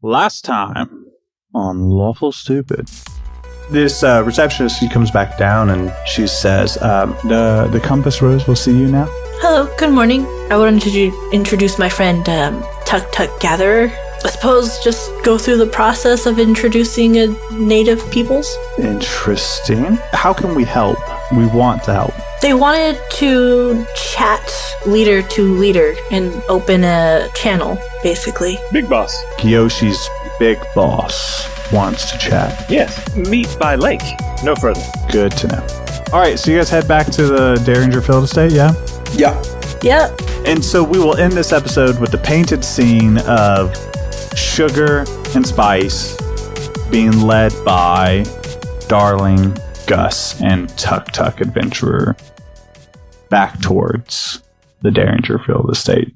Last time on Lawful Stupid. This receptionist, she comes back down and she says, the Compass Rose will see you now. Hello, good morning. I wanted to introduce my friend, Tuk Tuk Gatherer. I suppose just go through the process of introducing a native peoples. Interesting. How can we help? We want to help. They wanted to chat leader to leader and open a channel, basically. Big boss. Kiyoshi's big boss wants to chat. Yes. Meet by lake. No further. Good to know. All right, so you guys head back to the Derringer Field estate, yeah? Yeah. Yep. And so we will end this episode with the painted scene of Sugar and Spice being led by Darling, Gus, and Tuk Tuk Adventurer back towards the Derringer Field estate.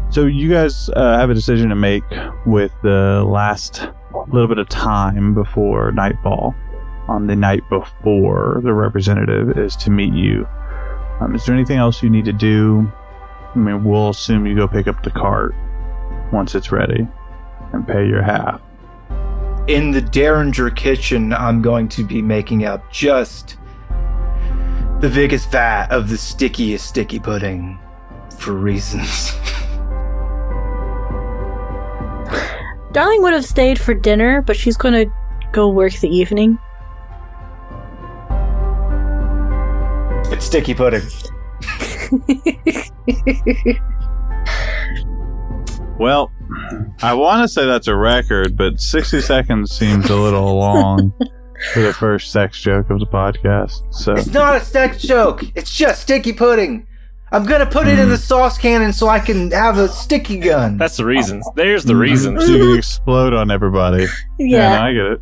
So you guys have a decision to make with the last little bit of time before nightfall. On the night before, the representative is to meet you. Is there anything else you need to do? I mean, we'll assume you go pick up the cart once it's ready and pay your half. In the Derringer kitchen, I'm going to be making up just the biggest vat of the stickiest sticky pudding for reasons. Darling would have stayed for dinner, but she's going to go work the evening. It's sticky pudding. Well, I want to say that's a record, but 60 seconds seems a little long for the first sex joke of the podcast. So It's not a sex joke. It's just sticky pudding. I'm going to put it in the sauce cannon so I can have a sticky gun. That's the reason. There's the reason. So you can explode on everybody. Yeah. No, I get it.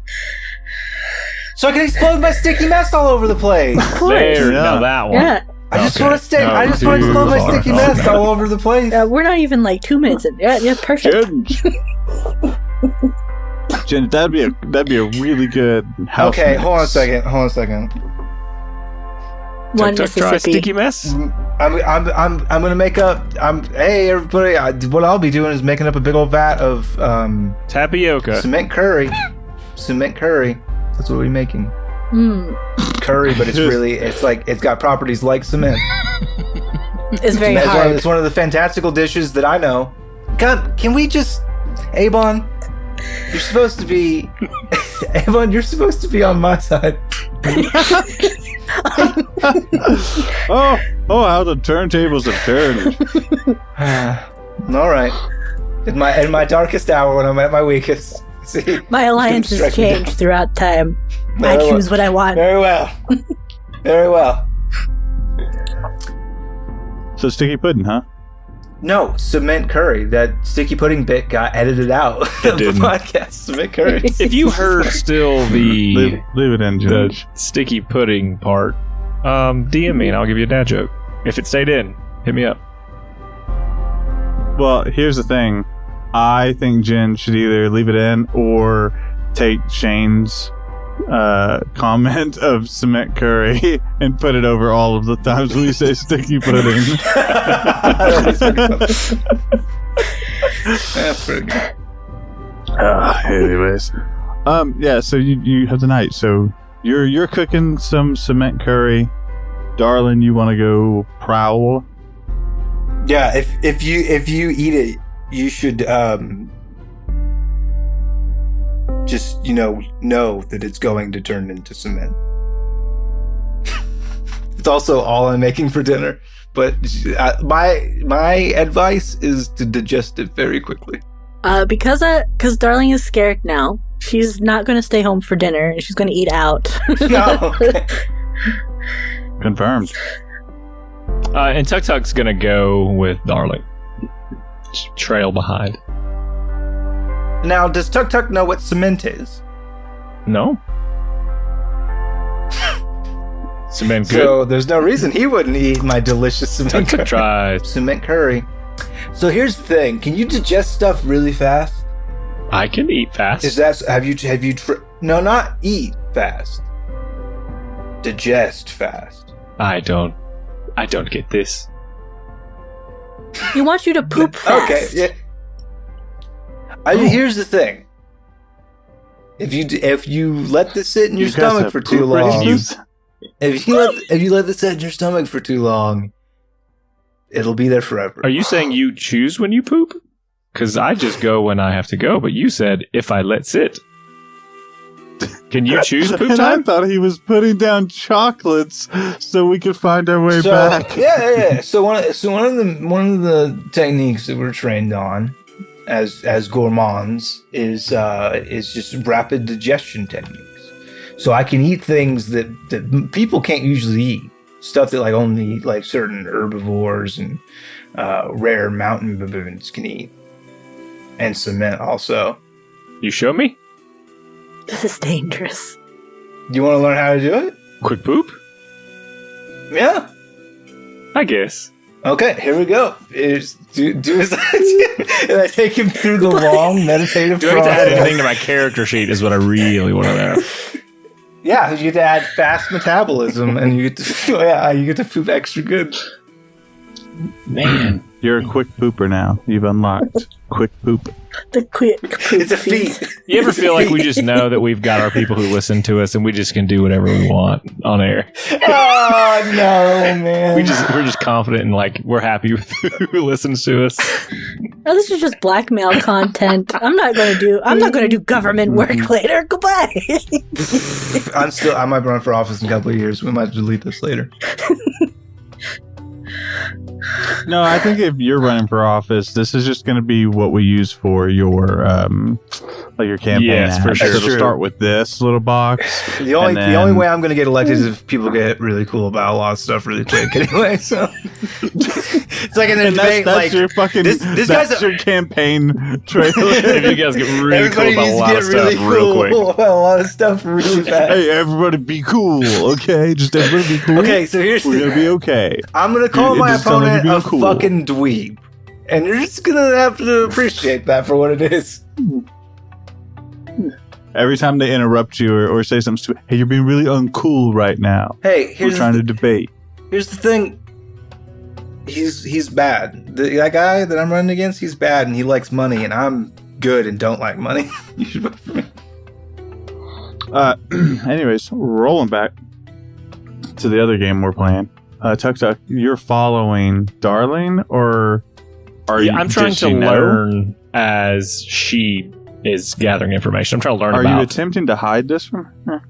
So I can explode my sticky mess all over the place. Of course. There, Yeah. now that one. Yeah. I just want to explode my sticky mess all over the place. We're not even like 2 minutes in. Yeah, perfect. Jen, that'd be a really good house Okay, mix. hold on a second. One Tuk Tuk try Mississippi. sticky mess. I'm gonna make up. Hey everybody! What I'll be doing is making up a big old vat of Tapioca. cement curry. Cement curry. That's what we're making. Curry, but it's got properties like cement. It's very It's hard. It's one of the fantastical dishes that I know. God, can we just, Avon? You're supposed to be, Avon. You're supposed to be on my side. Oh, how the turntables have turned. All right. In my darkest hour, when I'm at my weakest. See, My alliance has Strike me down. changed throughout time. Very I well. choose what I want. Very well. Very well. So sticky pudding, huh? No, cement curry. That sticky pudding bit got edited out of the didn't. podcast. Cement curry. If you heard still the Leave it in, Judge. sticky pudding part, DM me and I'll give you a dad joke. If it stayed in, hit me up. Well, here's the thing. I think Jen should either leave it in or take Shane's comment of cement curry and put it over all of the times we say sticky pudding. That's pretty good. Anyways, yeah. So you have the night. So you're cooking some cement curry, Darling. You want to go prowl? Yeah, if you eat it, you should just know that it's going to turn into cement. It's also all I'm making for dinner, but my advice is to digest it very quickly. Because Darling is scared now. She's not going to stay home for dinner, and she's going to eat out. No. Okay. Confirmed. And Tuk Tuk's gonna go with Darling. Trail behind. Now, does Tuk Tuk know what cement is? No. Cement good. So there's no reason he wouldn't eat my delicious cement curry. Try. Cement curry. So here's the thing: can you digest stuff really fast? I can eat fast. Is that no, not eat fast. Digest fast. I don't get this. He wants you to poop fast. Okay. Yeah. Here's the thing: if you let this sit in your stomach for too long, if you let this sit in your stomach for too long, it'll be there forever. Are you saying you choose when you poop? Because I just go when I have to go, but you said if I let sit. Can you choose poop And time? I thought he was putting down chocolates so we could find our way back. Yeah. So one of the techniques that we're trained on as gourmands is just rapid digestion techniques. So I can eat things that people can't usually eat. Stuff that only certain herbivores and rare mountain baboons can eat. And cement also. You show me? This is dangerous. You want to learn how to do it? Quick poop? Yeah. I guess. Okay, here we go. Do his and I take him through the long meditative Do I get to add process. anything to my character sheet is what I really want to know. Yeah, you get to add fast metabolism, and you get to poop extra good. Man. You're a quick pooper now. You've unlocked quick poop. The quick poop It's a feat. You ever feel like we just know that we've got our people who listen to us and we just can do whatever we want on air? Oh no, man! We're just confident and we're happy with who listens to us. Oh, this is just blackmail content. I'm not going to do government work later. Goodbye. I might run for office in a couple of years. We might delete this later. No, I think if you're running for office, this is just going to be what we use for your your campaign. Yes, for ad. sure. So it'll start with this little box. The only way I'm going to get elected is if people get really cool about a lot of stuff really quick. Anyway, so it's like in the debate, That's your fucking. this that's guy's your campaign trailer. If you guys get really cool about a lot of stuff real quick. About a lot of stuff really fast. Hey, everybody, be cool, okay? Just everybody be cool. Okay, so we're gonna be okay. I'm gonna call It my just sounds like opponent you're a being cool. fucking dweeb, and you're just gonna have to appreciate that for what it is. Every time they interrupt you or say something stupid, hey, you're being really uncool right now. Hey, We're trying to debate. Here's the thing. He's bad. That guy that I'm running against, he's bad, and he likes money, and I'm good and don't like money. You should vote for me. Anyways, rolling back to the other game we're playing. Tuk Tuk, you're following Darling, or are you? I'm trying does to she know? learn as she is gathering information. I'm trying to learn Are about. you attempting to hide this from her?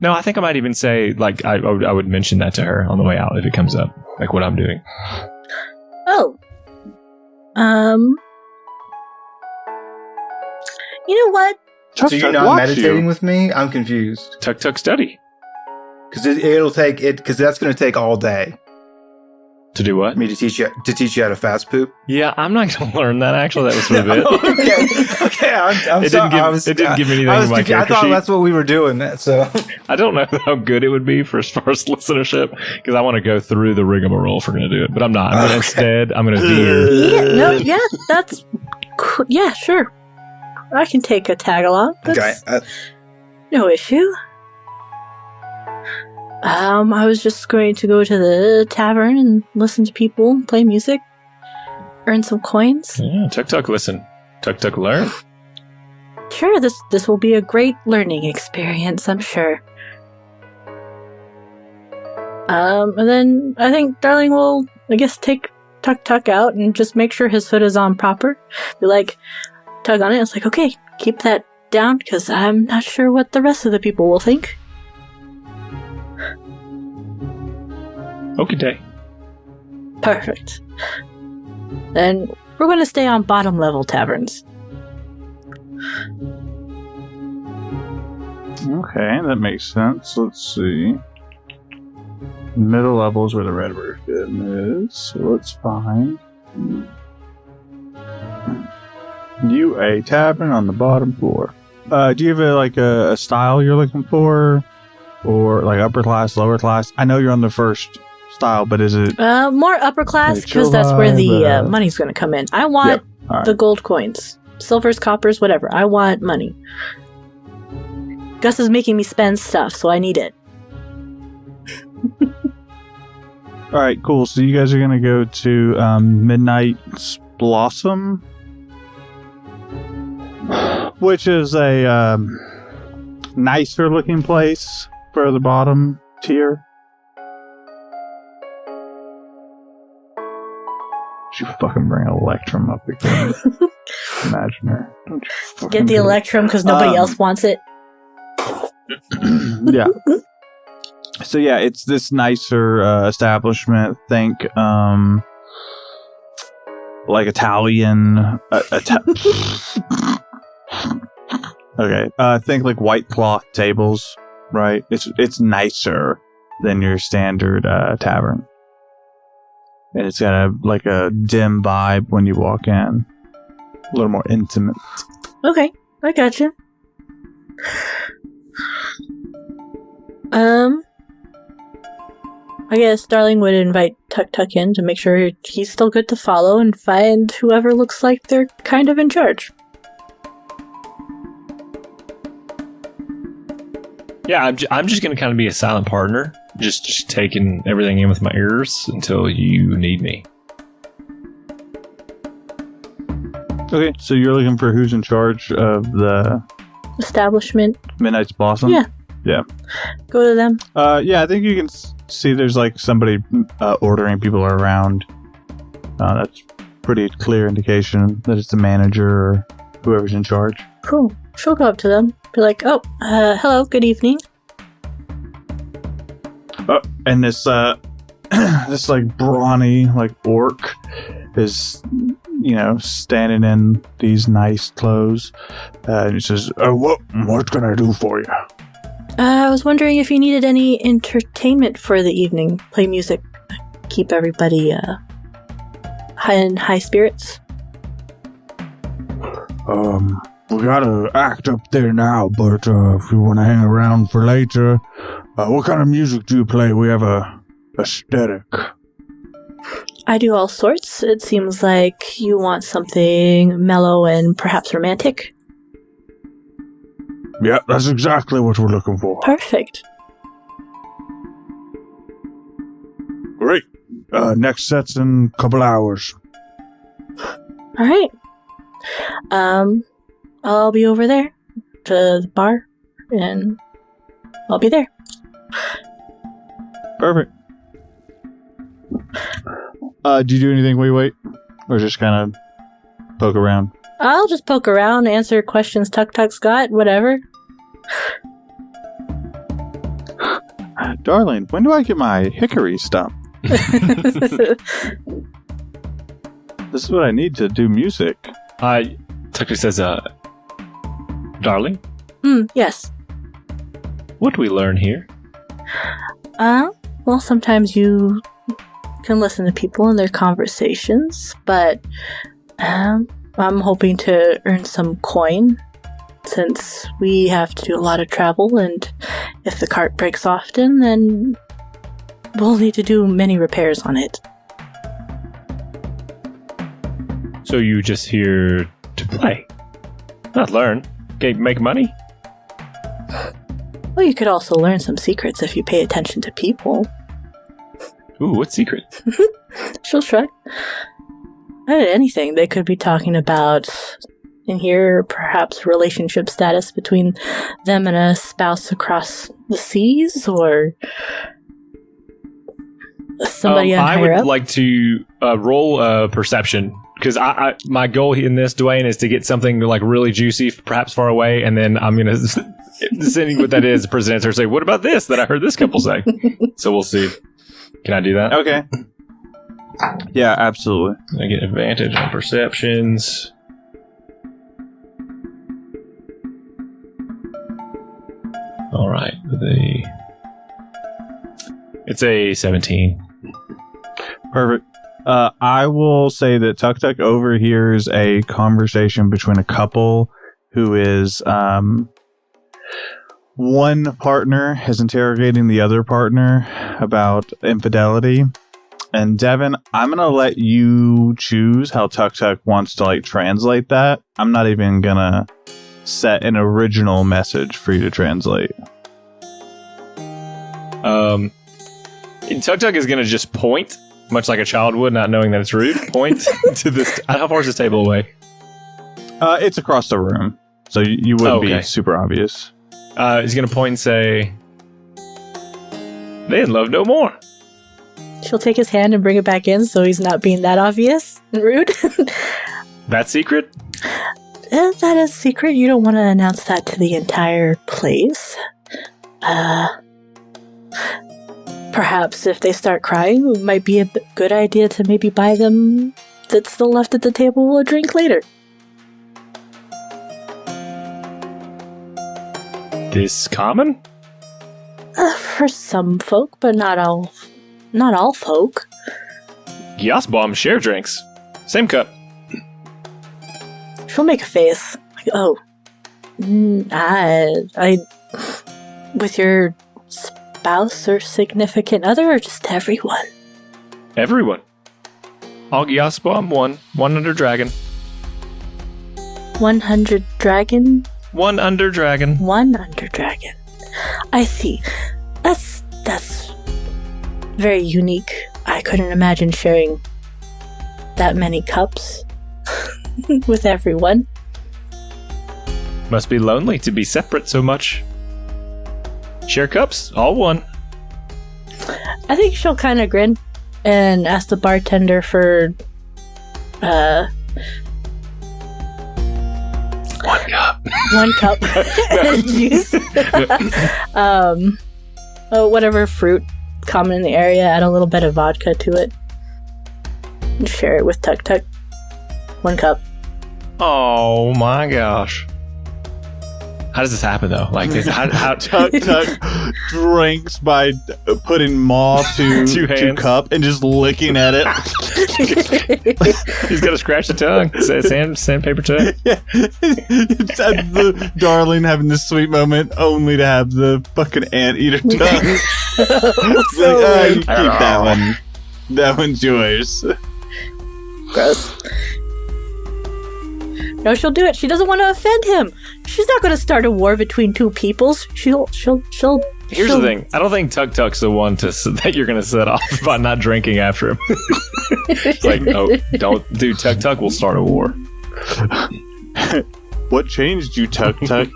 No, I think I might even say I would mention that to her on the way out if it comes up, what I'm doing. Oh. You know what? Tuk So you're Tuk, not watch meditating you. with me? I'm confused. Tuk Tuk study. Because it'll take it. Because that's going to take all day. To do what? Me to teach you how to fast poop. Yeah, I'm not going to learn that, actually. That was for a bit. okay. I'm It sorry. didn't give anything I was in my confused. I character thought sheet. that's what we were doing. So I don't know how good it would be for as far as listenership, because I want to go through the rigmarole if we're going to do it. But I'm not. Instead, I'm going to veer. That's cool. Yeah, sure. I can take a tag along. That's okay. no issue. I was just going to go to the tavern and listen to people play music, earn some coins. Yeah, Tuk Tuk listen. Tuk Tuk learn. Sure, this will be a great learning experience, I'm sure. And then I think Darling will, take Tuk Tuk out and just make sure his hood is on proper. Be tug on it. It's okay, keep that down, because I'm not sure what the rest of the people will think. Okay, day. Perfect. Then we're going to stay on bottom level taverns. Okay, that makes sense. Let's see. Middle level is where the red version is. So let's find. You a tavern on the bottom floor. Do you have a style you're looking for? Or like upper class, lower class? I know you're on the first style, but is it... more upper class, because that's where the money's going to come in. I want the gold coins. Silvers, coppers, whatever. I want money. Gus is making me spend stuff, so I need it. Alright, cool. So you guys are going to go to Midnight's Blossom, which is a nicer looking place for the bottom tier. You fucking bring Electrum up again. Imagine her. Don't you get the Electrum because nobody else wants it. Yeah. So yeah, it's this nicer establishment. Think like Italian. Okay. Think like white cloth tables. Right. It's nicer than your standard tavern. And it's got a dim vibe when you walk in. A little more intimate. Okay, I gotcha. I guess Darling would invite Tuk in to make sure he's still good to follow and find whoever looks like they're kind of in charge. Yeah, I'm just going to kind of be a silent partner. Just taking everything in with my ears until you need me. Okay, so you're looking for who's in charge of the... establishment. Midnight's Blossom? Yeah. Yeah. Go to them. Yeah, I think you can see there's somebody ordering people around. That's pretty clear indication that it's the manager or whoever's in charge. Cool. She'll go up to them. Be like, hello, good evening. And this this brawny orc is standing in these nice clothes, and he says, what can I do for you? I was wondering if you needed any entertainment for the evening. Play music, keep everybody in high spirits. We got an act up there now, but if you want to hang around for later, what kind of music do you play? We have a aesthetic. I do all sorts. It seems like you want something mellow and perhaps romantic. Yeah, that's exactly what we're looking for. Perfect. Great. Next set's in a couple hours. All right. I'll be over there to the bar, and I'll be there. Perfect. Do you do anything while you wait? Or just kind of poke around? I'll just poke around, answer questions Tuk-Tuk's got, whatever. Darling, when do I get my hickory stump? This is what I need to do music. Tucker says, Darling? Yes. What do we learn here? Well, sometimes you can listen to people and their conversations, but I'm hoping to earn some coin since we have to do a lot of travel, and if the cart breaks often, then we'll need to do many repairs on it. So you just here to play, not learn. Okay, make money? Well, you could also learn some secrets if you pay attention to people. Ooh, what secret? She'll shrug. Anything. They could be talking about, in here, perhaps relationship status between them and a spouse across the seas, or somebody on higher up. I would like to roll perception, because my goal in this, Dwayne, is to get something really juicy, perhaps far away, and then I'm going to, depending what that is, present her, say, what about this that I heard this couple say? So we'll see. Can I do that? Okay. Yeah, absolutely. I get advantage on perceptions. All right. It's a 17. Perfect. I will say that Tuk Tuk overhears a conversation between a couple who is one partner is interrogating the other partner about infidelity. And Devin, I'm going to let you choose how Tuk Tuk wants to translate that. I'm not even going to set an original message for you to translate. Tuk Tuk is going to just point, much like a child would, not knowing that it's rude. Point to this. How far is this table away? It's across the room, so you wouldn't be super obvious. He's going to point and say, "They love no more." She'll take his hand and bring it back in, so he's not being that obvious and rude. That secret? That is secret. You don't want to announce that to the entire place. Perhaps if they start crying, it might be a good idea to maybe buy them that's still left at the table a drink later. This common? For some folk, but not all folk. Yasbom share drinks. Same cup. She'll make a face. Oh. I with your spouse or significant other, or just everyone? Everyone. All Yasbom, one under dragon. 100 dragon? One under dragon. One under dragon. I see. That's very unique. I couldn't imagine sharing that many cups with everyone. Must be lonely to be separate so much. Share cups, all one. I think she'll kind of grin and ask the bartender for one cup. One cup and juice. Whatever fruit common in the area, add a little bit of vodka to it. And share it with Tuk Tuk. 1 cup. Oh my gosh. How does this happen though? How Tuk Tuk drinks by putting maw to cup and just licking at it. He's got to scratch the tongue. Sandpaper tongue. Yeah. It's the darling having this sweet moment only to have the fucking anteater tongue. You keep that one. That one's yours. Gross. No, she'll do it. She doesn't want to offend him. She's not going to start a war between two peoples. She'll. Here's the thing. I don't think Tuk Tuk's the one that you're going to set off by not drinking after him. It's like, no, don't do Tuk Tuk. We'll start a war. What changed you, Tuk Tuk?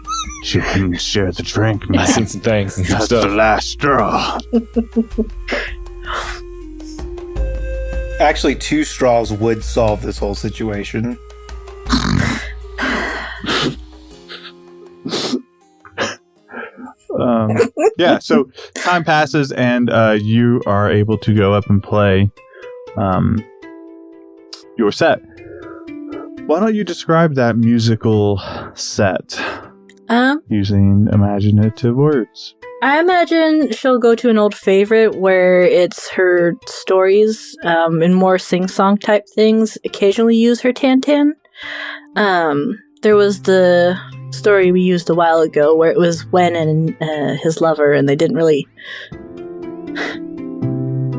She didn't share the drink, man. I've seen some things and some That's stuff. the last straw. Actually, 2 straws would solve this whole situation. Yeah, so time passes and you are able to go up and play your set. Why don't you describe that musical set using imaginative words? I imagine she'll go to an old favorite where it's her stories and more sing-song type things occasionally use her tan-tan. There was the story we used a while ago where it was Wen and his lover, and they didn't really...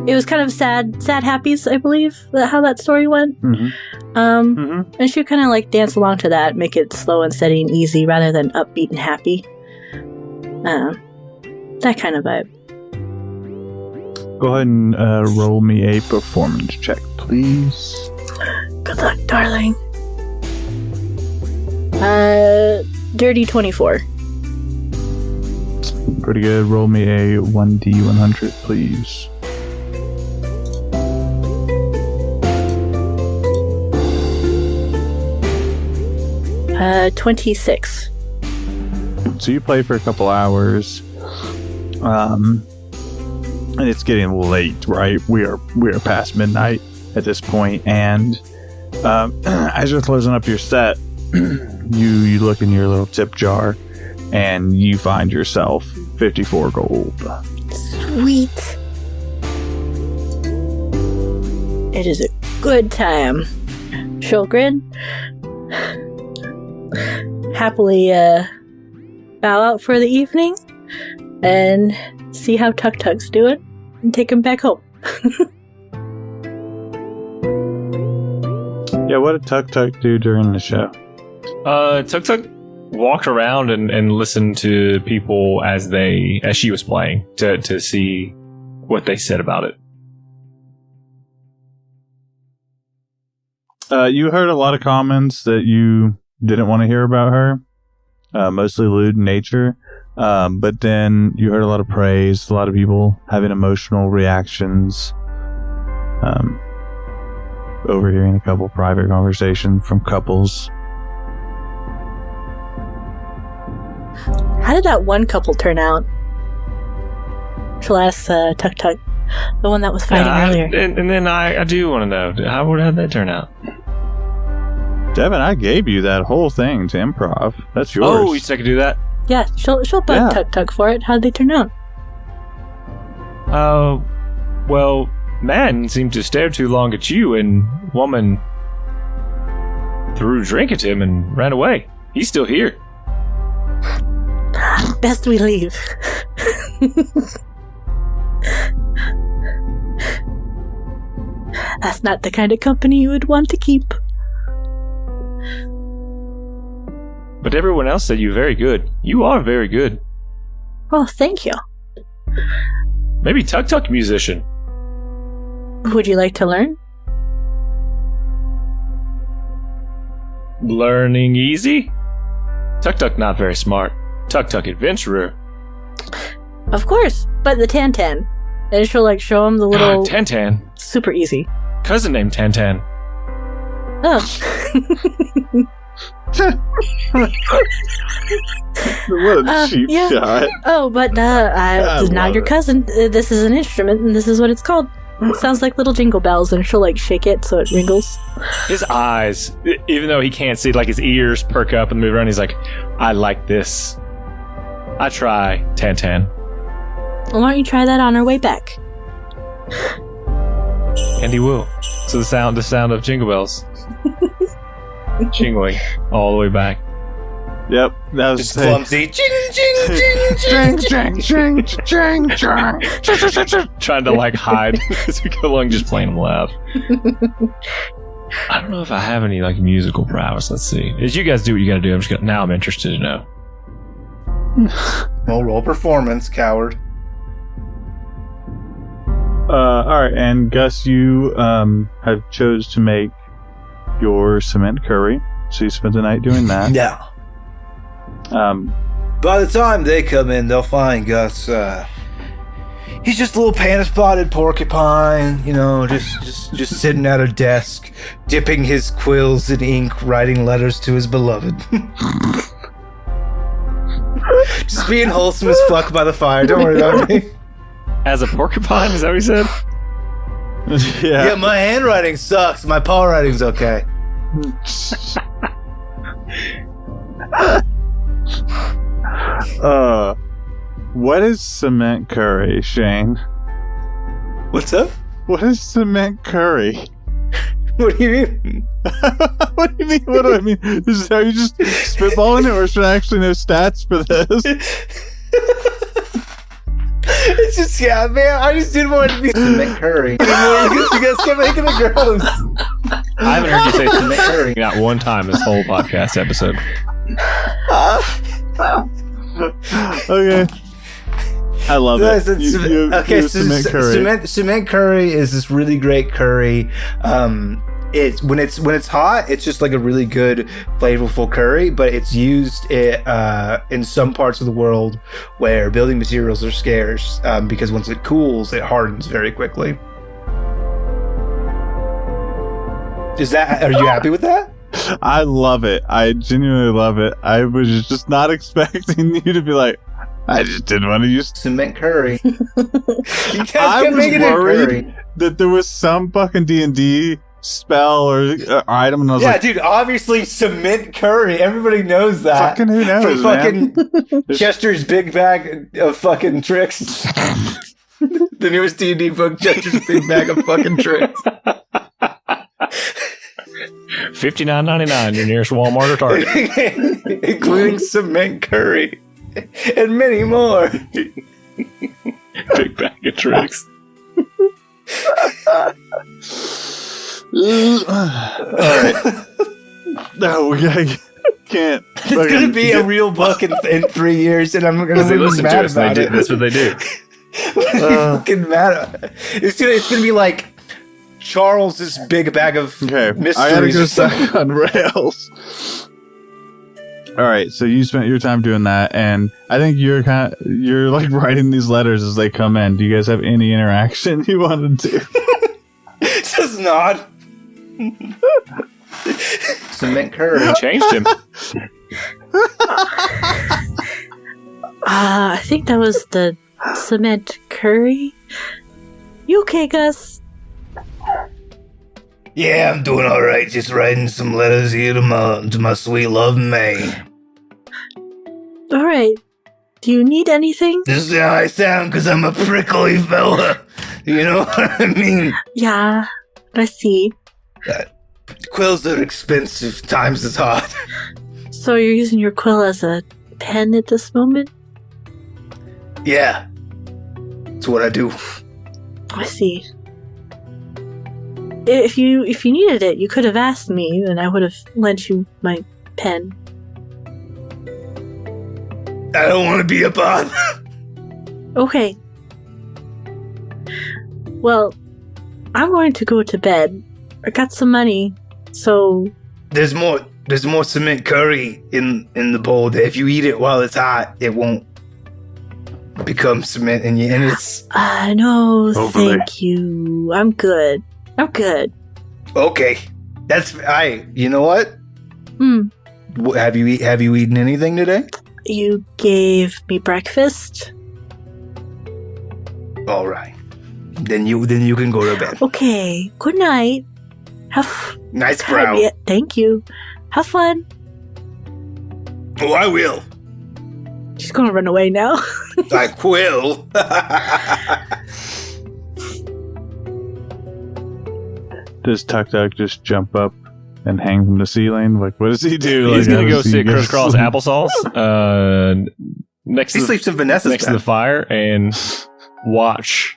It was kind of sad happies, I believe, how that story went. Mm-hmm. And she would kind of dance along to that, make it slow and steady and easy rather than upbeat and happy. That kind of vibe. Go ahead and roll me a performance check, please. Good luck, darling. Dirty 24. Pretty good. Roll me a 1d100, please. Uh, 26. So you play for a couple hours, and it's getting late, right? We are past midnight at this point, and as you're closing up your set, you look in your little tip jar, and you find yourself 54 gold. Sweet. It is a good time. She'll grin. Happily bow out for the evening and see how Tuk Tuk's doing and take him back home. Yeah, what did Tuk Tuk do during the show? Tuk Tuk walked around and listened to people as she was playing to see what they said about it. You heard a lot of comments that you didn't want to hear about her, mostly lewd in nature. But then you heard a lot of praise, a lot of people having emotional reactions. Overhearing a couple private conversations from couples. How did that one couple turn out? She'll ask Tuk Tuk, the one that was fighting earlier. And then I do want to know, how'd that turn out? Devin, I gave you that whole thing to improv. That's yours. Oh, you said I could do that? Yeah, she'll bug Tuk Tuk for it. How'd they turn out? Well, man seemed to stare too long at you, and woman threw a drink at him and ran away. He's still here. Best we leave. That's not the kind of company you would want to keep. But everyone else said you're very good. You are very good. Oh, thank you. Maybe Tuk Tuk musician. Would you like to learn? Learning easy? Tuk Tuk not very smart. Tuk Tuk adventurer. Of course, but the Tantan. And she'll show him the little... Tantan. Super easy. Cousin named Tantan. Oh. What a cheap shot. Oh, but not your cousin. This is an instrument, and this is what it's called. It sounds like little jingle bells, and she'll shake it so it jingles. His eyes, even though he can't see, his ears perk up and move around. He's like, I like this. I try, Tantan. Well, why don't you try that on our way back? And he will. So the sound of jingle bells. Jingling all the way back. Yep, that was just clumsy. Ching, ching, ching, ching, ching, ching, ching. Trying to hide as we go along, just playing them laugh. I don't know if I have any musical prowess. Let's see. As you guys do what you gotta do, I'm interested to know. Well, roll performance, coward. Alright, and Gus, you have chose to make your cement curry, so you spent the night doing that. Yeah. By the time they come in, they'll find Gus. He's just a little panda-spotted porcupine, just sitting at a desk, dipping his quills in ink, writing letters to his beloved. Just being wholesome as fuck by the fire. Don't worry about me. As a porcupine, is that what he said? Yeah. Yeah, my handwriting sucks. My paw writing's okay. What is cement curry, Shane? What's up? What is cement curry? What do you mean? What do you mean? What do I mean? This is how you just spitballing it, or should I actually know stats for this? It's just, man, I just didn't want it to be cement curry. You guys kept making it gross. I haven't heard you say cement curry not one time this whole podcast episode. Okay. I love it. Cement curry is this really great curry. It's when it's hot, it's just a really good, flavorful curry. But it's used in some parts of the world where building materials are scarce, because once it cools, it hardens very quickly. Are you happy with that? I love it. I genuinely love it. I was just not expecting you to be like, I just didn't want to use cement curry. You guys I was worried curry. that there was some fucking D&D spell or item, and I was like, dude, obviously cement curry. Everybody knows that. Fucking who knows, man? Fucking Chester's Big Bag of fucking tricks. The newest D&D book, Chester's Big Bag of fucking tricks. $59.99, your nearest Walmart or Target. Including cement curry and many more. Big bag of tricks. Alright. No, we can't. It's going to be a real book in 3 years, and I'm going to be mad about it. That's what they do. Fucking mad. It's gonna be like Charles's big bag of mysteries. I gotta go stuck on rails. All right, so you spent your time doing that, and I think you're like writing these letters as they come in. Do you guys have any interaction you want to do? Just nod. Cement curry. We changed him. I think that was the cement curry. You okay, Gus? Yeah, I'm doing all right. Just writing some letters here to my sweet love, May. All right. Do you need anything? This is how I sound because I'm a prickly fella. You know what I mean? Yeah, I see. Quills are expensive. Times is hard. So you're using your quill as a pen at this moment? Yeah. That's what I do. I see. If you needed it, you could have asked me, and I would have lent you my pen. I don't want to be a bother. Okay. Well, I'm going to go to bed. I got some money, so... There's more cement curry in the bowl that if you eat it while it's hot, it won't become cement and it's... No, Overlay. thank you. I'm good. Okay. That's... you know what? Have you eaten anything today? You gave me breakfast? All right. Then you can go to bed. Okay, good night. Have Nice brow. Yeah, thank you. Have fun. Oh, I will. She's gonna run away now. I will. Does Tuk Tuk just jump up and hang from the ceiling? Like, what does he do? He's Like, gonna how go does he sit get crisscross sleep? applesauce next He to sleeps in Vanessa's next to the bed. fire and watch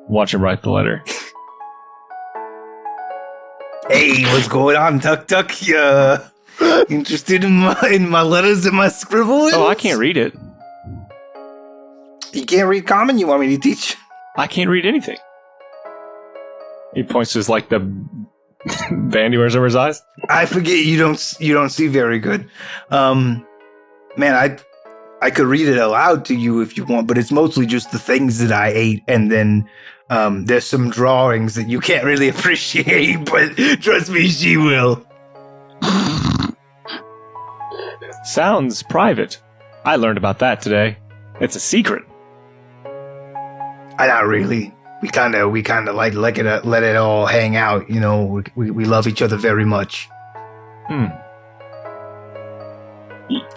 him write the letter. Hey, what's going on, Tuk Tuk? Interested in my letters and my scribblings? Oh, I can't read it. You can't read common? You want me to teach? I can't read anything. He points to his, like, the band he wears over his eyes. I forget you don't see very good. Man, I could read it aloud to you if you want, but it's mostly just the things that I ate, and then there's some drawings that you can't really appreciate, but trust me, she will. Sounds private. I learned about that today. It's a secret. Not really. We kind of like let it all hang out, you know. We love each other very much.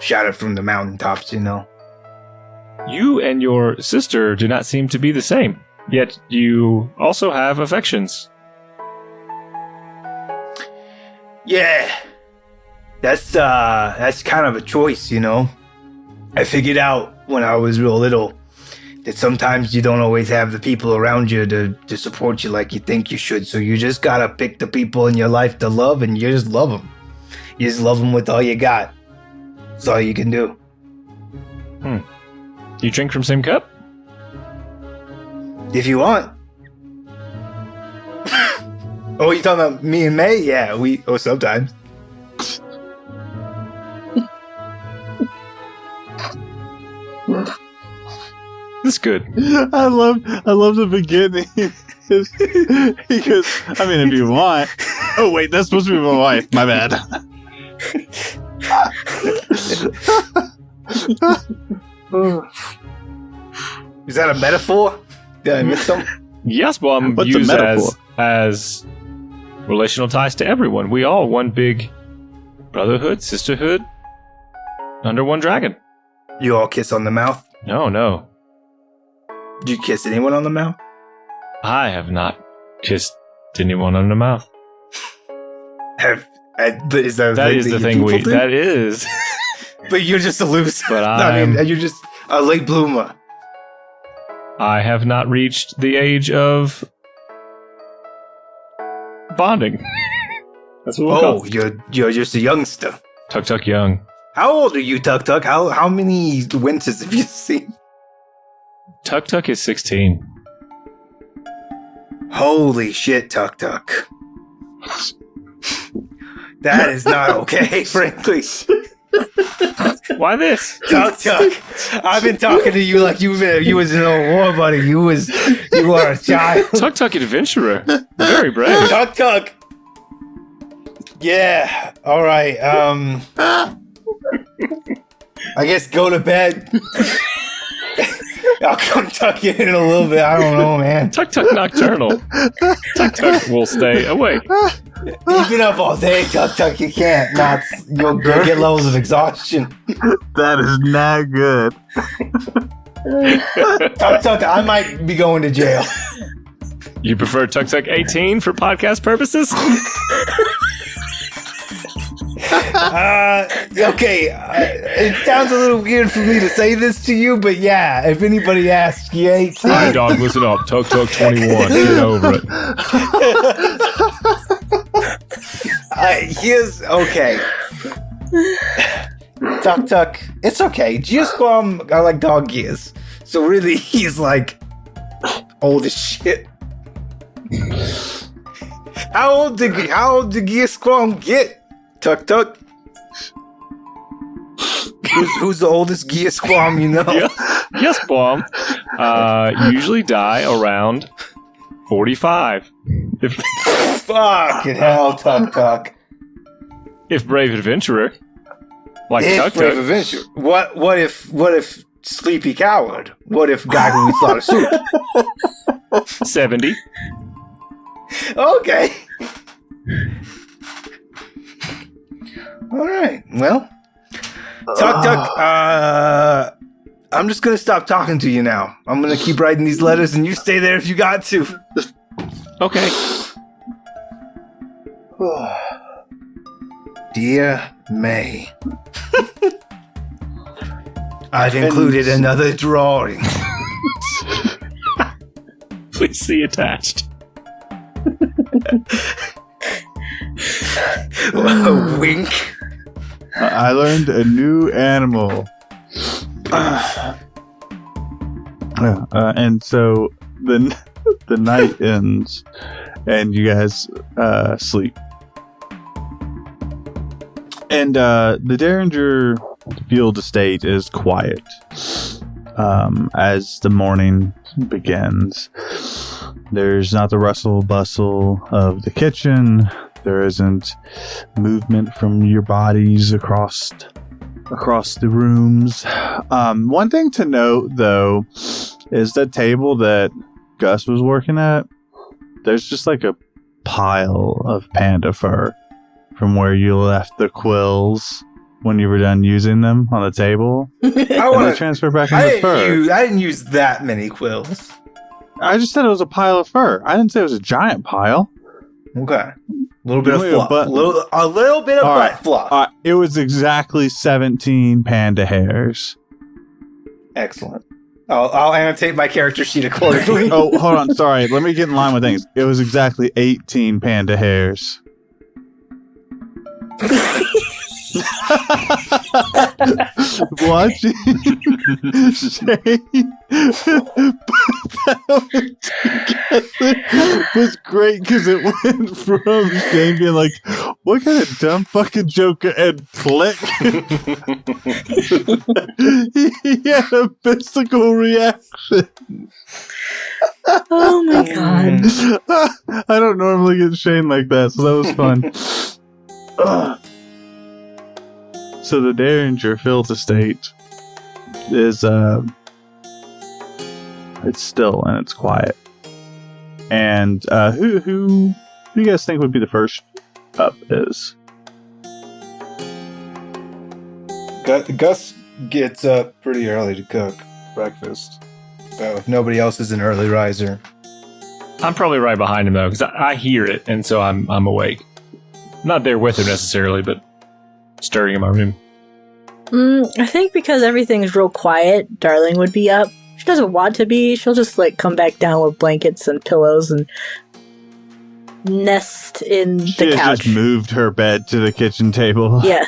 Shout it from the mountaintops, you know. You and your sister do not seem to be the same, yet you also have affections. Yeah, that's kind of a choice, you know. I figured out when I was real little that sometimes you don't always have the people around you to support you like you think you should. So you just gotta pick the people in your life to love, and you just love them. You just love them with all you got. That's all you can do. You drink from same cup? If you want. Oh, you talking about me and May? Yeah, sometimes. That's good. I love the beginning. He goes, I mean, if you want. Oh wait, that's supposed to be my wife. My bad. Is that a metaphor? Did I miss something? Yes, well, I'm What's a used metaphor? as relational ties to everyone. We all one big brotherhood, sisterhood, under one dragon. You all kiss on the mouth? No. Do you kiss anyone on the mouth? I have not kissed Didn't even want in the mouth. Is that That is the thing we. That is. But you're just a loser. But I mean, you're just a late bloomer. I have not reached the age of bonding. That's what we'll call it. You're just a youngster. Tuk Tuk Young. How old are you, Tuk Tuk? How many winters have you seen? Tuk Tuk is 16. Holy shit, Tuk Tuk. That is not okay, frankly. Why this? Tuk Tuk, I've been talking to you like you was in a war, buddy. You are a child. Tuk Tuk adventurer. Very brave. Tuk Tuk. Yeah. All right. I guess go to bed. I'll come tuck you in a little bit. I don't know, man. Tuk Tuk nocturnal. Tuk Tuk will stay awake. You've been up all day, Tuk Tuk. You can't. You'll get levels of exhaustion. That is not good. Tuk Tuk, I might be going to jail. You prefer Tuk Tuk 18 for podcast purposes? Okay. It sounds a little weird for me to say this to you, but yeah, if anybody asks, you 18. Hey, dog, listen up. Tuk Tuk 21. Get over it. Okay. Tuk Tuk, it's okay. Geosquam are like dog years. So really, he's like old as shit. How old did Geosquam get? Tuk Tuk. Who's the oldest Geosquam you know? Geosquam usually die around 45. Fucking hell, Tuk Tuk. If brave adventurer, like Tuk brave Tuk. adventurer. What if sleepy coward? What if guy who eats a lot of soup? 70. Okay. All right. Well, Tuk Tuk, I'm just going to stop talking to you now. I'm going to keep writing these letters and you stay there if you got to. Okay. Dear May, I've included another drawing. Please see attached. Wink. I learned a new animal. And so the night ends and you guys sleep. And the Derringer Field Estate is quiet as the morning begins. There's not the rustle bustle of the kitchen. There isn't movement from your bodies across the rooms. One thing to note, though, is the table that Gus was working at. There's just like a pile of panda fur from where you left the quills when you were done using them on the table. And they transfer back into fur. I didn't use that many quills. I just said it was a pile of fur. I didn't say it was a giant pile. Okay. A little bit of fluff. A little bit of butt fluff. It was exactly 17 panda hairs. Excellent. I'll annotate my character sheet accordingly. Oh, hold on. Sorry. Let me get in line with things. It was exactly 18 panda hairs. Watching Shane put that together was great because it went from Shane being like, what kind of dumb fucking joke, and click. He had a physical reaction. Oh my god. I don't normally get Shane like that, so that was fun. So the Derringer Field Estate is it's still and it's quiet. And who do you guys think would be the first up is? Gus gets up pretty early to cook breakfast. So if nobody else is an early riser, I'm probably right behind him, though, because I hear it, and so I'm awake. Not there with him necessarily, but stirring in my room. I think because everything's real quiet, Darling would be up. She doesn't want to be. She'll just, like, come back down with blankets and pillows and nest in the couch. She has just moved her bed to the kitchen table. Yeah.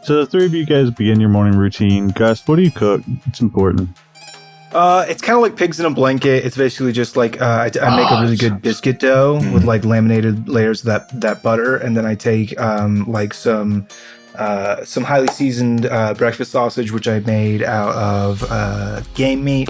So the three of you guys begin your morning routine. Gus, what do you cook? It's important. It's kind of like pigs in a blanket. It's basically just like I make a really good biscuit dough with like laminated layers of that butter, and then I take like some highly seasoned breakfast sausage, which I made out of game meat.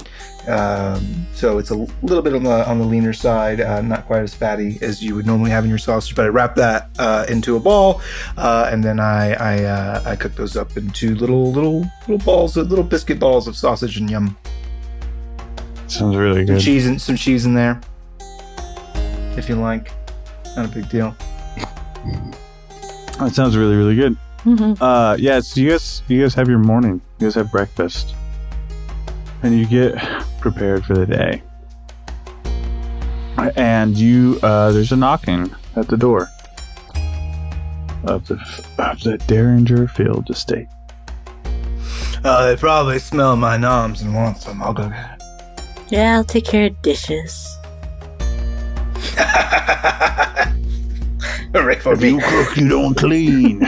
So it's a little bit on the leaner side, not quite as fatty as you would normally have in your sausage. But I wrap that into a ball, and then I cook those up into little balls, little biscuit balls of sausage and yum. Sounds really good. Some cheese in there, if you like. Not a big deal. That sounds really, really good. Mm-hmm. Yeah, so you guys have your morning. You guys have breakfast. And you get prepared for the day. And there's a knocking at the door of the Derringer Field estate. They probably smell my noms and want some. I'll go get it. Yeah, I'll take care of dishes. If you cook, you don't clean.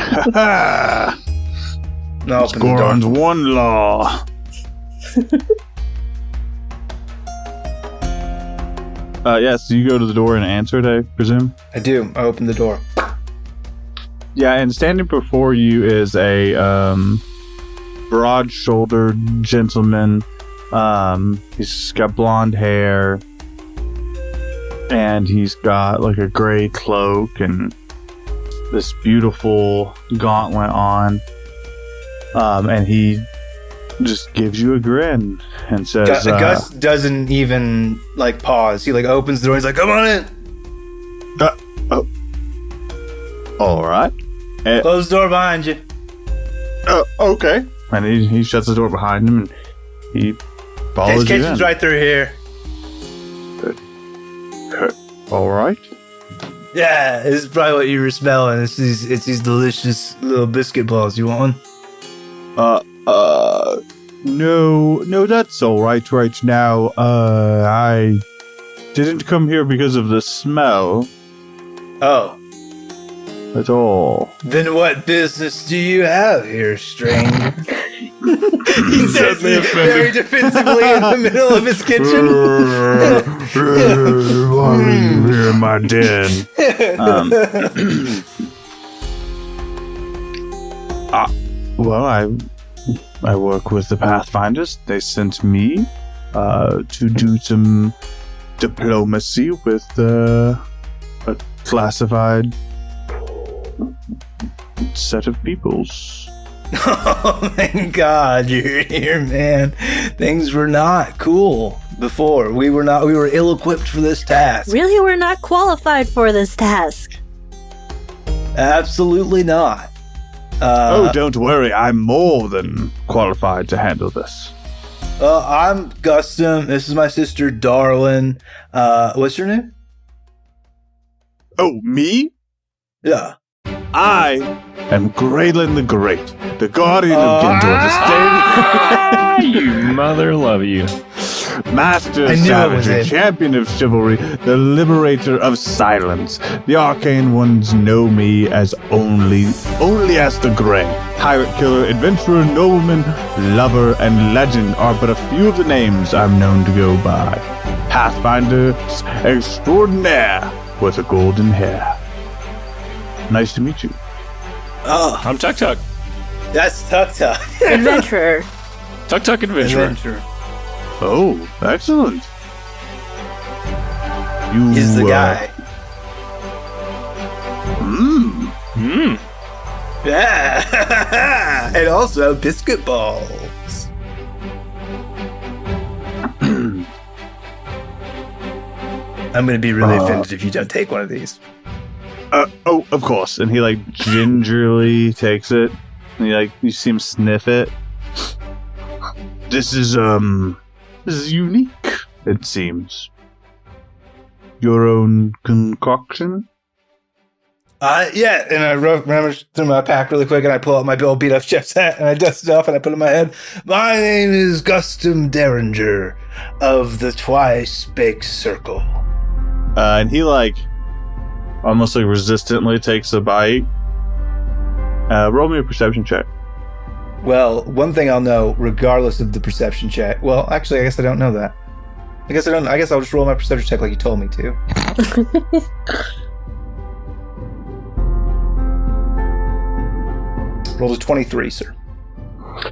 No, Goron's one law. So you go to the door and answer it, I presume? I do. I open the door. Yeah, and standing before you is a broad-shouldered gentleman. He's got blonde hair, and he's got like a gray cloak and this beautiful gauntlet on. And he just gives you a grin and says, Gus doesn't even like pause. He like opens the door. He's like, "Come on in." All right. Close the door behind you. Okay. And he shuts the door behind him and he follows you kitchen's in. right through here. All right. Yeah, this is probably what you were smelling. It's these delicious little biscuit balls. You want one? No, that's all right now. I didn't come here because of the smell. Oh. At all. Then what business do you have here, stranger? He says very defensively in the middle of his kitchen. Why are you here in my den? Well, I work with the Pathfinders. They sent me to do some diplomacy with a classified set of peoples. Oh, thank God you're here, man. Things were not cool before. We were ill-equipped for this task. Really, we're not qualified for this task. Absolutely not. Don't worry. I'm more than qualified to handle this. I'm Gustum. This is my sister, Darlin. What's your name? Oh, me? Yeah. I am Graylin the Great, the guardian of Gindor, the state. You mother love you. Master of savagery, champion of chivalry, the liberator of silence. The arcane ones know me as only as the Grey. Pirate killer, adventurer, nobleman, lover, and legend are but a few of the names I'm known to go by. Pathfinder extraordinaire with a golden hair. Nice to meet you. Oh, I'm Tuk Tuk. that's Tuk Tuk. Adventurer. Tuk Tuk Adventurer. Adventurer. Oh, excellent. He's the guy. Yeah. And also biscuit balls. I'm going to be really offended if you don't take one of these. Of course. And he like gingerly takes it. And you see him sniff it. This is unique, it seems. Your own concoction? Yeah, and I rummage through my pack really quick, and I pull out my Bill beat up chef's hat, and I dust it off, and I put it in my head. My name is Gustum Derringer of the Twice Baked Circle. And he, almost resistantly takes a bite. Roll me a perception check. Well, one thing I'll know, regardless of the perception check. Well, actually, I guess I don't know that. I guess I'll just roll my perception check like you told me to. Rolled a 23, sir.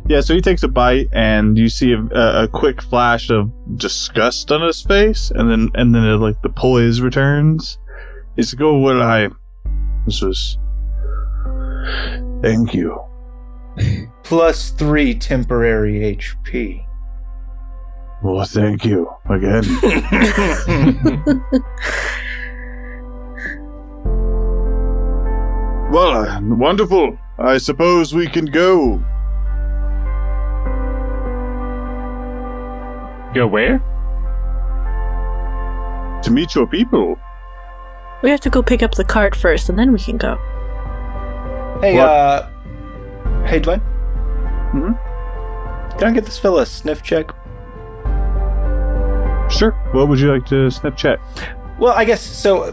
Yeah, so he takes a bite, and you see a quick flash of disgust on his face, and then the poise returns. He's like, "Oh, this was. Thank you." +3 temporary HP. Well, thank you again. Well, wonderful. I suppose we can go. Go where? To meet your people. We have to go pick up the cart first, and then we can go. Hey, hey, Dwayne. Mm-hmm. Can I get this fella a sniff check? Sure. What would you like to sniff check? Well, I guess so.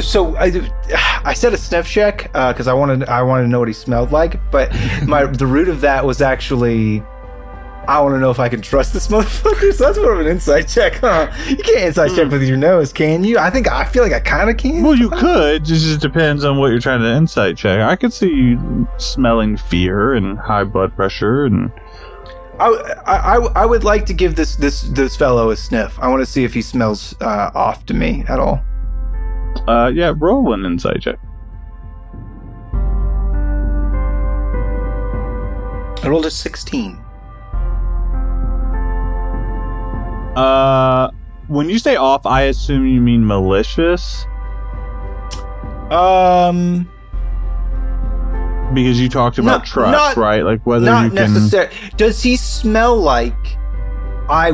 So I said a sniff check because I wanted to know what he smelled like, but the root of that was actually I want to know if I can trust this motherfucker. So that's more of an insight check, huh? You can't insight check with your nose, can you? I feel like I kind of can. Well, you could. It just depends on what you're trying to insight check. I could see you smelling fear and high blood pressure, and I would like to give this fellow a sniff. I want to see if he smells off to me at all. Yeah, roll an insight check. I rolled a 16. When you say off, I assume you mean malicious? Because you talked about trust, right? Like whether not you can... necessarily. Does he smell like I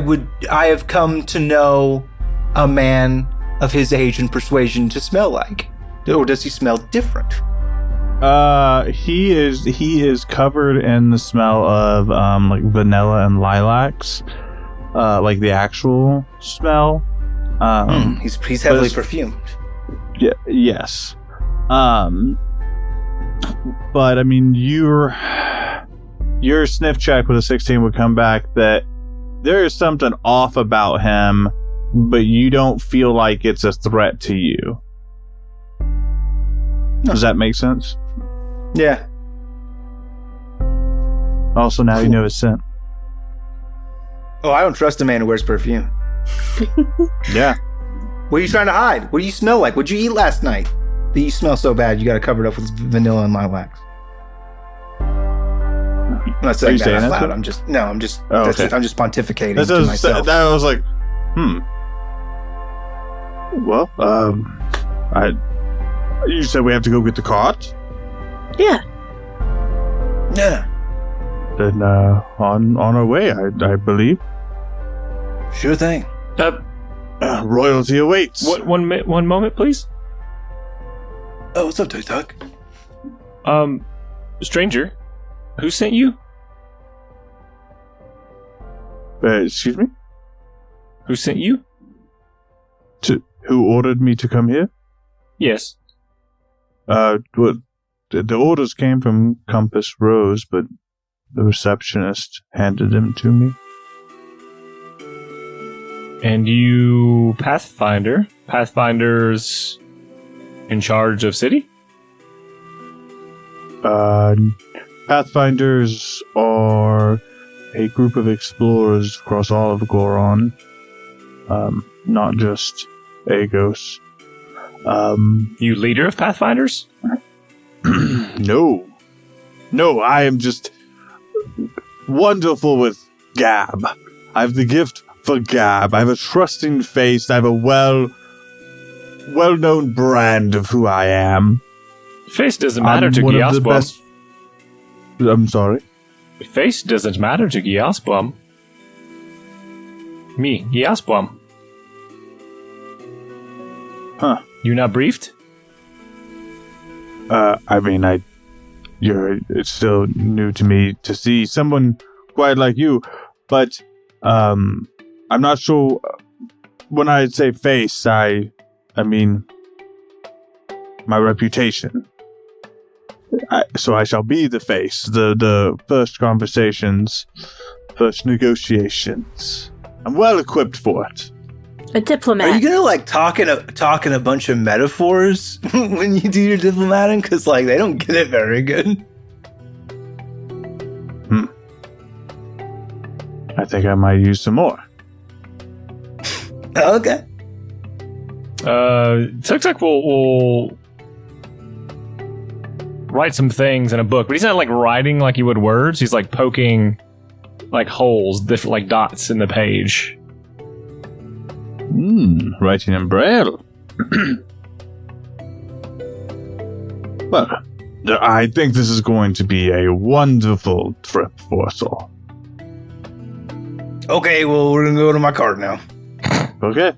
have come to know a man of his age and persuasion to smell like? Or does he smell different? He is covered in the smell of like vanilla and lilacs. Like the actual smell. He's heavily perfumed. Yeah, yes. But I mean, your sniff check with a 16 would come back that there is something off about him, but you don't feel like it's a threat to you. Does that make sense? Yeah. Also, now you know his scent. Oh, I don't trust a man who wears perfume. Yeah. What are you trying to hide? What do you smell like? What'd you eat last night that you smell so bad you got to cover it up with vanilla and lilacs? I'm not saying that out loud. I'm just pontificating to myself. That was like, Well, you said we have to go get the cart? Yeah. Yeah. Then, on our way, I believe. Sure thing. Royalty awaits. One moment, please. Oh, what's up, TikTok? Stranger, who sent you? Excuse me? Who sent you? Who ordered me to come here? Yes. Well, the orders came from Compass Rose, but the receptionist handed them to me. And you Pathfinder? Pathfinder's in charge of city? Pathfinders are a group of explorers across all of Goron. Not just Agos. You leader of Pathfinders? No, I am just wonderful with gab. I have the gift for gab. I have a trusting face. I have a well-known brand of who I am. Face doesn't matter to Giasbum. I'm sorry? Face doesn't matter to Giasbum. Me, yes, Plum. Huh. You not briefed? I mean, it's still new to me to see someone quite like you, but, I'm not sure. When I say face, I mean my reputation. So I shall be the face, the first conversations, first negotiations. I'm well equipped for it. A diplomat. Are you gonna like talk in a bunch of metaphors when you do your diplomating? Because like they don't get it very good. I think I might use some more. Okay. Tuk Tuk will write some things in a book, but he's not like writing like he would words. He's like poking like holes, different like dots in the page. Writing in Braille. Well, I think this is going to be a wonderful trip for us all. Okay, well, we're gonna go to my cart now. Okay.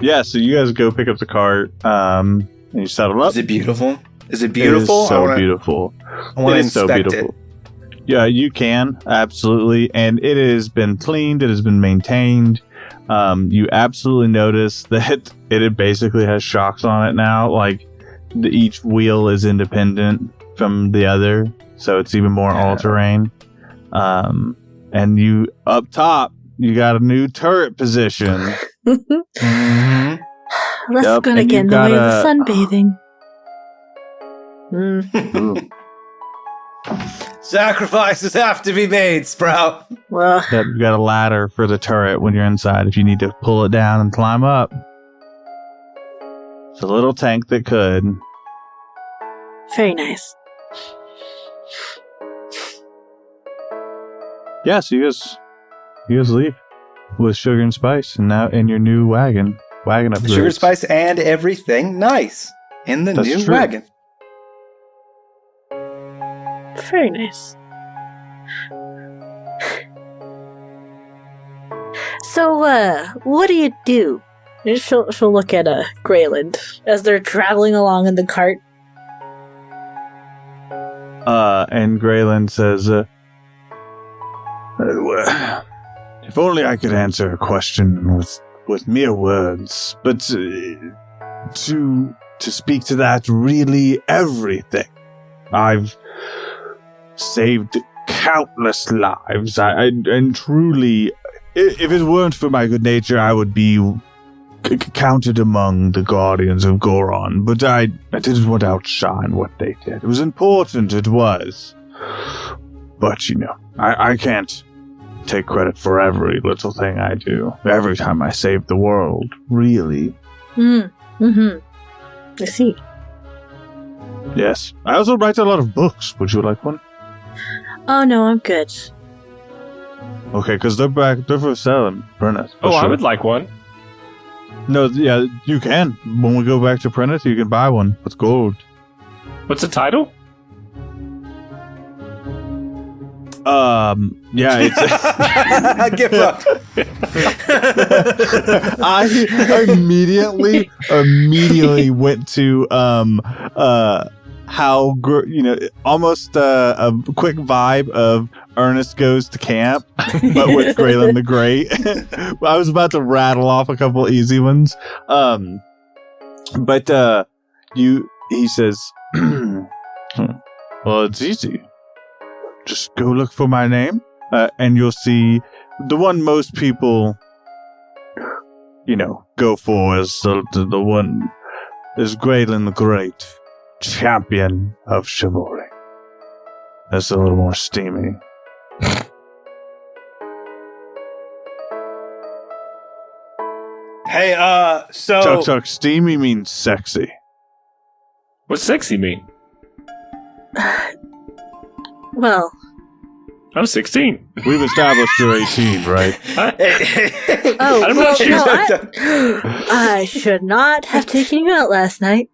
Yeah, so you guys go pick up the cart, and you settle up. Is it beautiful? Is it beautiful? It is so beautiful. I want to It is so inspect beautiful. Yeah, you can, absolutely. And it has been cleaned, it has been maintained. You absolutely notice that it basically has shocks on it now. Like, each wheel is independent from the other, so it's even more all-terrain. And you, up top, you got a new turret position. Mm-hmm. That's gonna and get in you've the way got of the sunbathing. Sacrifices have to be made, Sprout. Well, You got a ladder for the turret when you're inside if you need to pull it down and climb up. It's a little tank that could. very nice. Yeah, so you guys leave with sugar and spice, and now in your new wagon upgrades. Sugar, spice, and everything. Nice. In the That's new true. wagon. Very nice. So, what do you do? She'll look at Greyland as they're traveling along in the cart. And Greyland says, if only I could answer a question with mere words, but to speak to that, really everything. I've saved countless lives, and truly, if it weren't for my good nature, I would be counted among the guardians of Goron, but I didn't want to outshine what they did. It was important, it was. But, I can't take credit for every little thing I do. Every time I save the world, really. I see. Yes. I also write a lot of books. Would you like one? Oh, no, I'm good. Okay, because they're for sale in Prentice. Oh, I would like one. No, yeah, you can. When we go back to Prentice, you can buy one with gold. What's the title? Yeah, it's Give up. I immediately went to how almost a quick vibe of Ernest Goes to Camp, but with Graylan the Great. I was about to rattle off a couple easy ones, but he says, well, it's easy. Just go look for my name, and you'll see the one most people, go for is the one is Graylan the Great, champion of chivalry. That's a little more steamy. Hey, so... Chuck Chuck, steamy means sexy. What's sexy mean? Well, I'm 16. We've established you're 18, right? oh, I'm well, not sure. no, I should not have taken you out last night.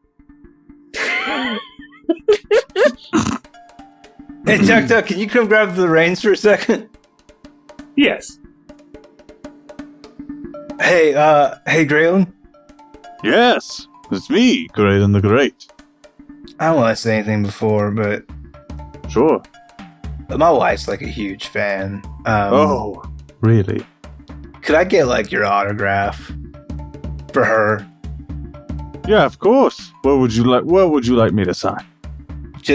Hey, Tuck Tuck, can you come grab the reins for a second? Yes. Hey, Graylin. Yes, it's me, Graydon the Great. I don't want to say anything before, but Sure. my wife's like a huge fan. Oh, really? Could I get like your autograph for her? Yeah, of course. What would you like me to sign?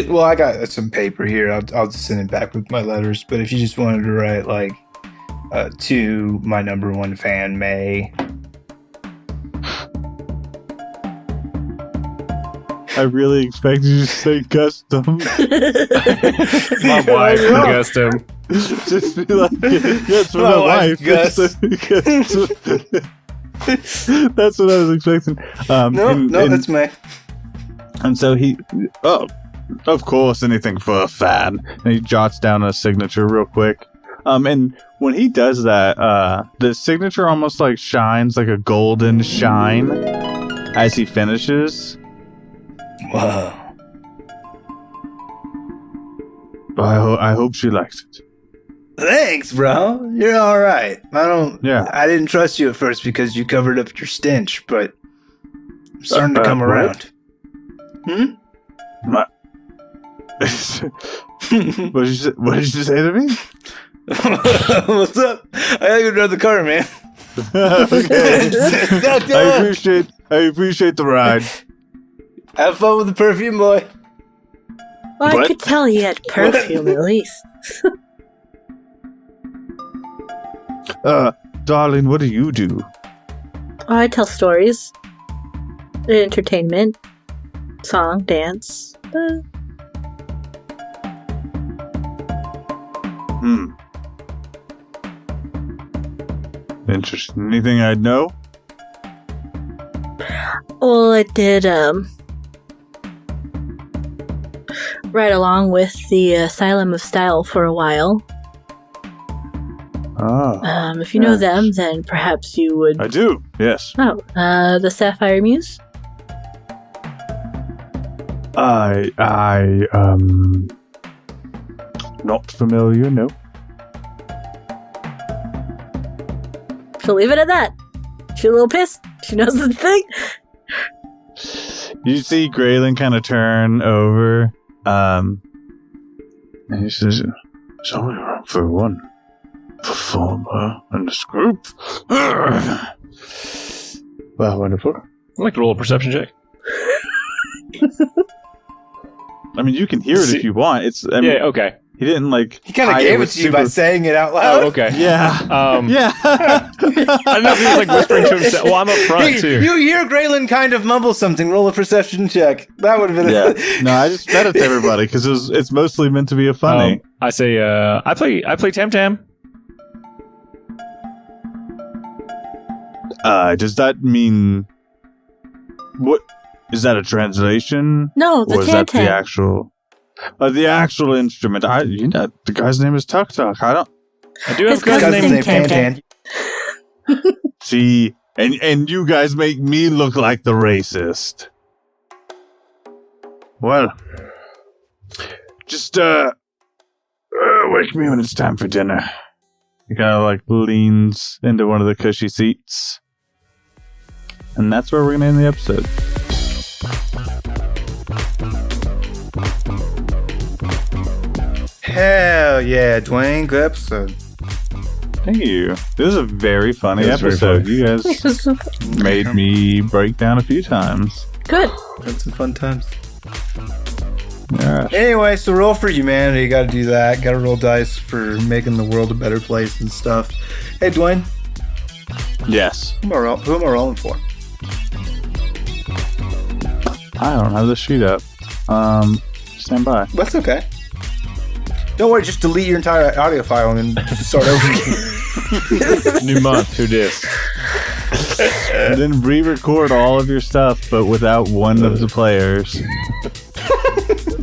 Well, I got some paper here. I'll just send it back with my letters. But if you just wanted to write like to my number one fan, May. I really expected you to say custom. My wife for custom. Just be like, yeah, it's for My my wife, wife. Gus. That's what I was expecting. No, that's May. And so of course, anything for a fan. And he jots down a signature real quick. And when he does that, the signature almost like shines like a golden shine as he finishes. Wow. I hope she likes it. Thanks, bro. You're all right. Yeah. I didn't trust you at first because you covered up your stench, but I'm starting to come around. What did you say to me? What's up? I gotta go drive the car, man. Okay. I appreciate the ride. Have fun with the perfume, boy. Well, I What? could tell he had perfume at least. Darling, what do you do? Oh, I tell stories. Entertainment. Song, dance. Interesting. Anything I'd know? Well, I did, right along with the Asylum of Style for a while. Ah, If you know yes. them, then perhaps you would... I do. Yes. Oh, the Sapphire Muse? Not familiar, no. She'll leave it at that. She's a little pissed. She knows the thing. You see Graylin kind of turn over, and he says, "There's only room for one performer in this group." Well, wonderful. I'd like to roll a perception check. I mean, you can hear it if you want. Yeah, okay. He didn't like. He kind of gave it to you by saying it out loud. Oh, okay. Yeah. Yeah. I don't know if he was like whispering to himself. Well, I'm up front too. You hear Graylin kind of mumble something. Roll a perception check. That would have been Yeah. No, I just fed it to everybody because it's mostly meant to be a funny. I say, I play Tam Tam. Does that mean what? Is that a translation? No, the Or is that Tan-Tan. the actual instrument? The guy's name is Tuk Tuk. I don't I do have His a cousin cousin named named Tan-Tan. see, and you guys make me look like the racist. Well, just wake me when it's time for dinner. He kind of like leans into one of the cushy seats, and that's where we're gonna end the episode. Hell yeah, Dwayne. Good episode. Thank you. This was a very funny It was very episode. funny. You guys made me break down a few times. Good. Had some fun times. Yeah. Anyway, so roll for humanity. You got to do that. Got to roll dice for making the world a better place and stuff. Hey, Dwayne. Yes. Who am I rolling for? I don't have the sheet up. Stand by. That's okay. Don't worry, just delete your entire audio file and then start over again. New month, who dis? And then re-record all of your stuff, but without one of the players.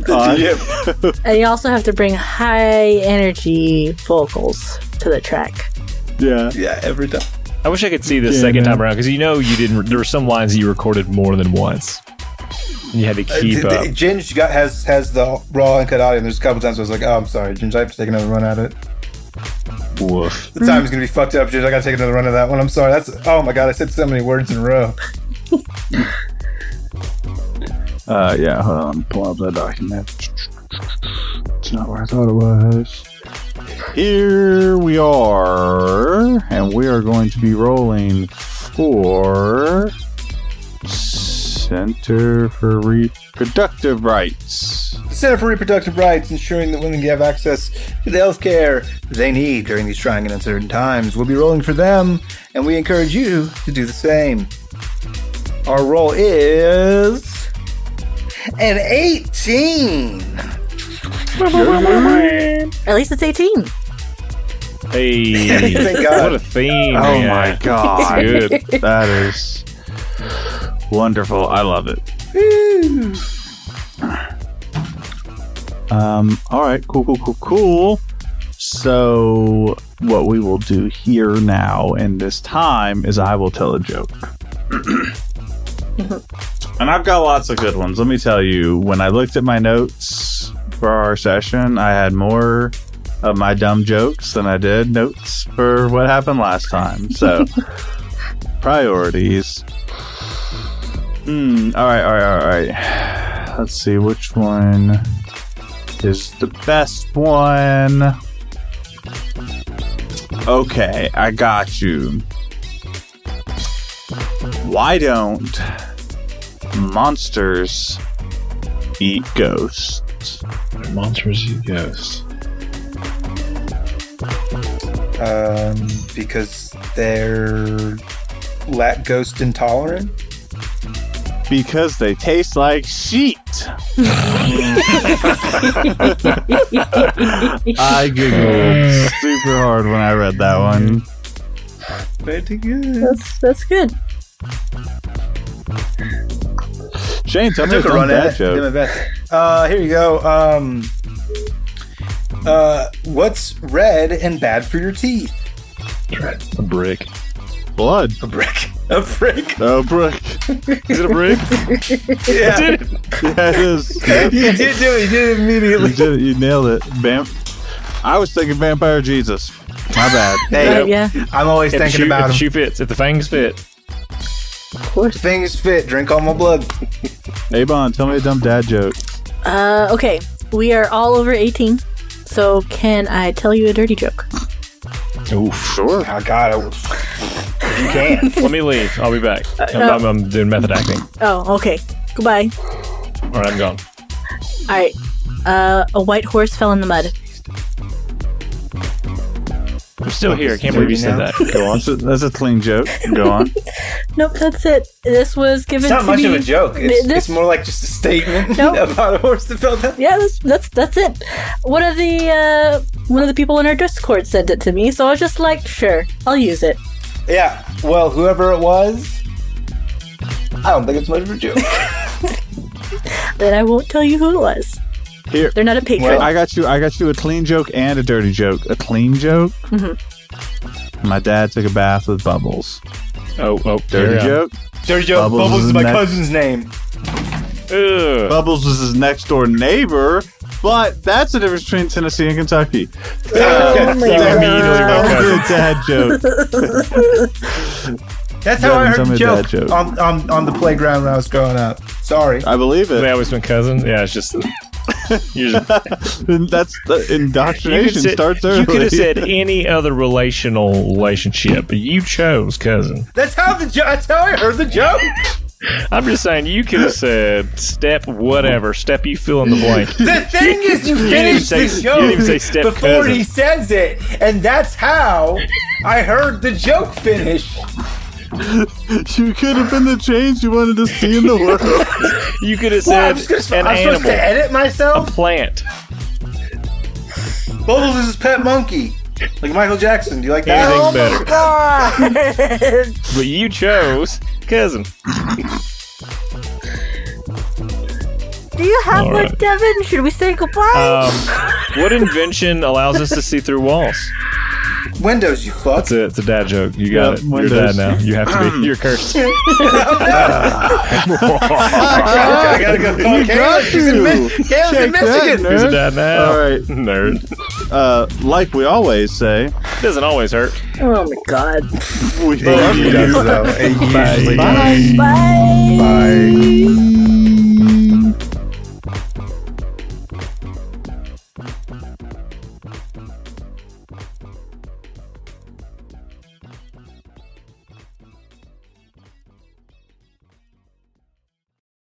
And you also have to bring high energy vocals to the track. Yeah. Yeah, every time. I wish I could see this Yeah, second man. time around because you didn't. There were some lines that you recorded more than once. And you had to keep up. Ginge has the raw uncut audio, and there's a couple times I was like, oh, I'm sorry, Ginge, I have to take another run at it. Woof. The time's gonna be fucked up, dude. I gotta take another run of that one. I'm sorry. Oh my god, I said so many words in a row. Yeah, hold on. Pull up that document. It's not where I thought it was. Here we are, and we are going to be rolling for Center for Reproductive Rights. The Center for Reproductive Rights, ensuring that women have access to the health care they need during these trying and uncertain times. We'll be rolling for them, and we encourage you to do the same. Our roll is an 18. At least it's 18. Hey, Thank God. what a theme! Oh man. my god. Good. That is wonderful. I love it. Alright, cool. So what we will do here now and this time is I will tell a joke. And I've got lots of good ones. Let me tell you, when I looked at my notes for our session, I had more of my dumb jokes than I did notes for what happened last time. So priorities. All right. Let's see which one is the best one. Okay, I got you. Why don't monsters eat ghosts? Monsters eat ghosts. Because they're ghost intolerant. Because they taste like shit. I giggled super hard when I read that one. Pretty good. That's good. Shane, tell me a Took a dumb run at dad it. Did my joke. best. Here you go. What's red and bad for your teeth? A brick. Blood. A brick. A brick. Oh, brick. Is it a brick? Yeah. Did it? Yeah, it is. You did do it. You did it immediately. You did it. You nailed it. Bam. I was thinking Vampire Jesus. My bad. Hey, Yeah, I'm always If the thinking shoe, about if the him. shoe fits, if the fangs fit. of course. Things fit. Drink all my blood. Avon, tell me a dumb dad joke. Okay. We are all over 18. So can I tell you a dirty joke? Oof. Sure. Oh, God. You can. Let me leave. I'll be back. I'm doing method acting. Oh, okay. Goodbye. All right, I'm gone. All right. A white horse fell in the mud. I'm still here. I can't believe you said that. Go on. That's a clean joke. Go on. Nope, that's it. This was given It's not to much me. of a joke. It's This- more like just a statement Nope. about a horse that fell down. Yeah, that's it. One of the people in our Discord sent it to me, so I was just like, sure, I'll use it. Yeah. Well, whoever it was, I don't think it's much of a joke. Then I won't tell you who it was. Here. They're not a patron. Well, I got you a clean joke and a dirty joke. A clean joke? Mm-hmm. My dad took a bath with Bubbles. Oh, Dirty carry on. joke? Dirty joke. Bubbles Bubbles is is my next. cousin's name. Ugh. Bubbles was his next door neighbor, but that's the difference between Tennessee and Kentucky. Oh my You God. immediately went Good cousin. dad joke. That's how I Tell heard me the a dad joke, joke. on the playground when I was growing up. Sorry. I believe They it. always been cousin. Yeah, it's just. You That's the indoctrination starts early. could have said any other relationship, but you chose cousin. That's how I heard the joke. I'm just saying, you could have said step whatever, step you fill in the blank. The thing is, you didn't finish say- the you didn't even say joke step before cousin. he says it, and that's how I heard the joke finish. You could have been the change you wanted to see in the world. You could have Well, said I'm supposed an to animal, edit a myself. plant, Bubbles is his pet monkey, like Michael Jackson. Do you like that? anything better. God. But you chose cousin. Do you have All one, right. Devin? Should we say goodbye? What invention allows us to see through walls? Windows, you fuck. It's a dad joke. You got Yep, it. You're windows. dad now. You have to be. You're cursed. I gotta go call Kayla. She's in Kayla's Check in Michigan. that, Who's a dad now? All right. Nerd. Like we always say, doesn't always hurt. Oh my god. It usually does, though. It usually does. Bye.